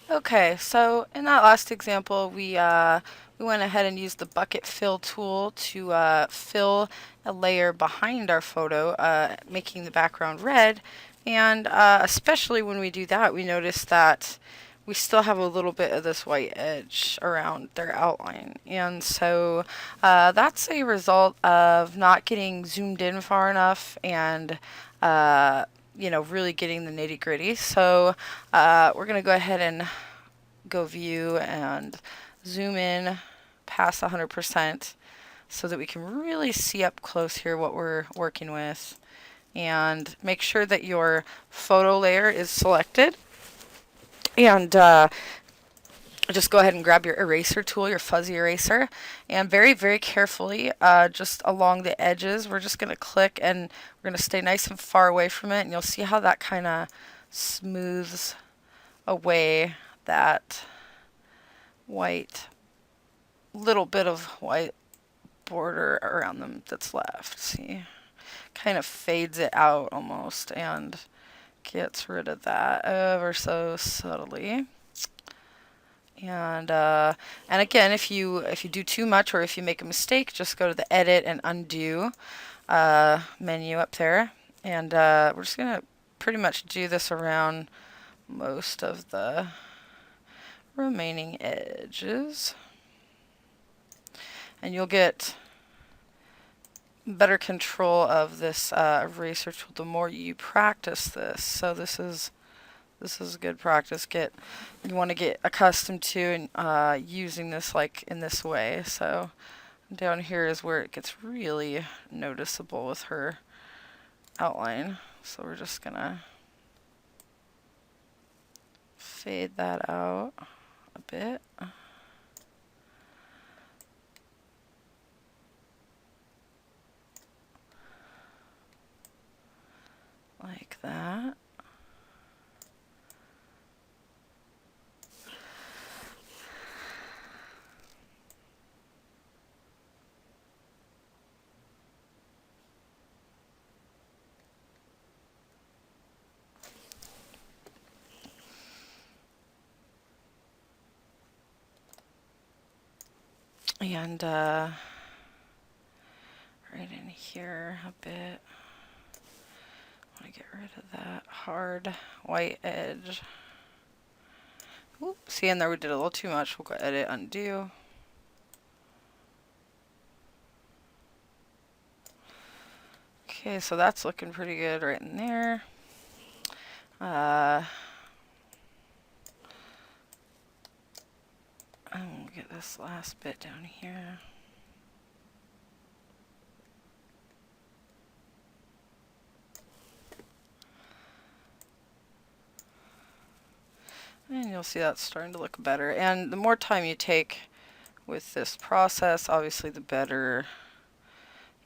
Okay, so in that last example, we went ahead and used the bucket fill tool to fill a layer behind our photo, making the background red. And especially when we do that, we notice that we still have a little bit of this white edge around their outline. And so that's a result of not getting zoomed in far enough and uh, really getting the nitty gritty. So we're going to go ahead and go view and zoom in past 100% so that we can really see up close here what we're working with. And make sure that your photo layer is selected. And just go ahead and grab your eraser tool, your fuzzy eraser, and very, very carefully, just along the edges, we're just going to click and we're going to stay nice and far away from it. And you'll see how that kind of smooths away that white, little bit of white border around them that's left. See, kind of fades it out almost and gets rid of that ever so subtly. And again, if you do too much or if you make a mistake, just go to the edit and undo menu up there, and we're just gonna pretty much do this around most of the remaining edges, and you'll get better control of this eraser tool the more you practice this. So this is good practice. You want to get accustomed to and using this like in this way. So down here is where it gets really noticeable with her outline. So we're just gonna fade that out a bit. Like that. And right in here a bit. I want to get rid of that hard white edge. Oop, see, in there we did a little too much. We'll go edit, undo. Okay, so that's looking pretty good right in there. And we'll get this last bit down here. And you'll see that's starting to look better. And the more time you take with this process, obviously the better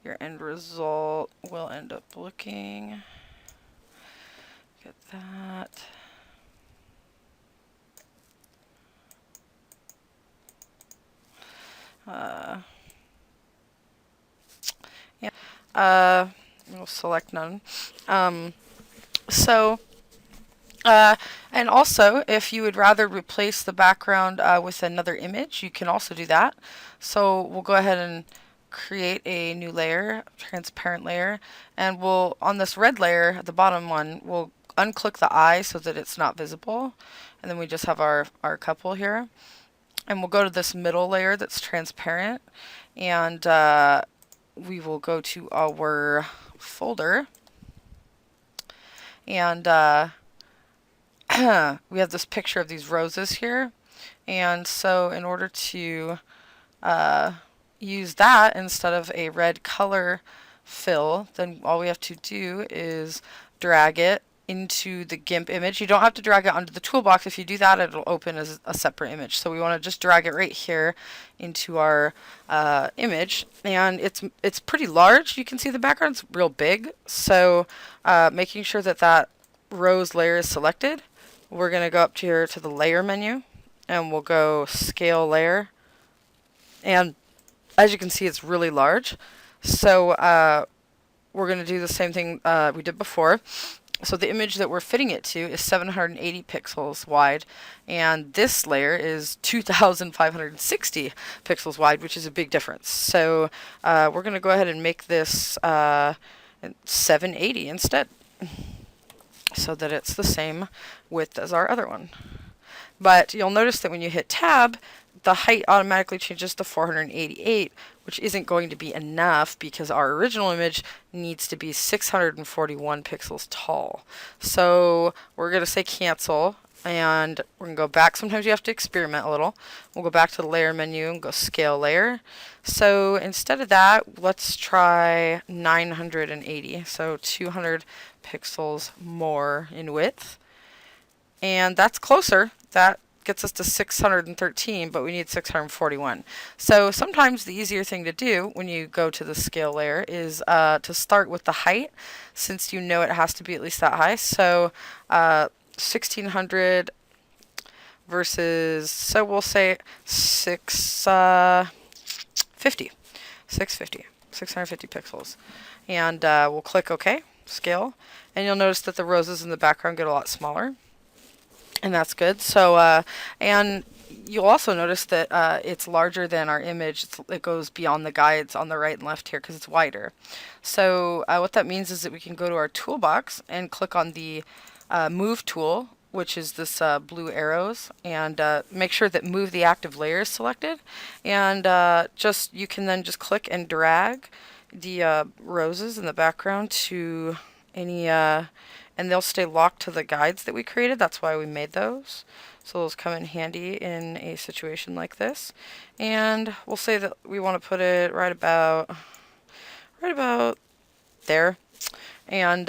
your end result will end up looking. Get that. Yeah. We'll select none. So, and also, if you would rather replace the background with another image, you can also do that. So we'll go ahead and create a new layer, transparent layer, and we'll, on this red layer, the bottom one, we'll unclick the eye so that it's not visible, and then we just have our couple here. And we'll go to this middle layer that's transparent, and we will go to our folder, and we have this picture of these roses here. And so in order to use that instead of a red color fill, then all we have to do is drag it into the GIMP image. You don't have to drag it onto the toolbox. If you do that, it'll open as a separate image. So we want to just drag it right here into our image. And it's pretty large. You can see the background's real big. So making sure that that rose layer is selected, we're going to go up here to the layer menu, and we'll go scale layer. And as you can see, it's really large. So we're going to do the same thing we did before. So the image that we're fitting it to is 780 pixels wide, and this layer is 2560 pixels wide, which is a big difference. So we're going to go ahead and make this 780 instead, so that it's the same width as our other one. But you'll notice that when you hit tab, the height automatically changes to 488, which isn't going to be enough because our original image needs to be 641 pixels tall. So we're going to say cancel, and we're going to go back. Sometimes you have to experiment a little. We'll go back to the layer menu and go scale layer. So instead of that, let's try 980, so 200 pixels more in width. And that's closer. That gets us to 613, but we need 641. So sometimes the easier thing to do when you go to the scale layer is to start with the height, since you know it has to be at least that high. So 1600 versus, so we'll say 650 pixels. And we'll click OK, scale. And you'll notice that the roses in the background get a lot smaller. And that's good. So, and you'll also notice that it's larger than our image. It goes beyond the guides on the right and left here because it's wider. So what that means is that we can go to our toolbox and click on the Move tool, which is this blue arrows, and make sure that Move the Active Layer is selected. And you can then just click and drag the roses in the background to any and they'll stay locked to the guides that we created. That's why we made those. So those come in handy in a situation like this. And we'll say that we want to put it right about there. And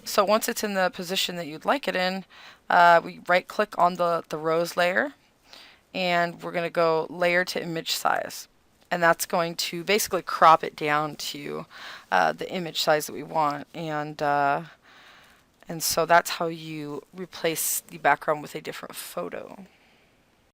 so once it's in the position that you'd like it in, we right click on the rose layer, and we're going to go layer to image size. And that's going to basically crop it down to the image size that we want. And so that's how you replace the background with a different photo.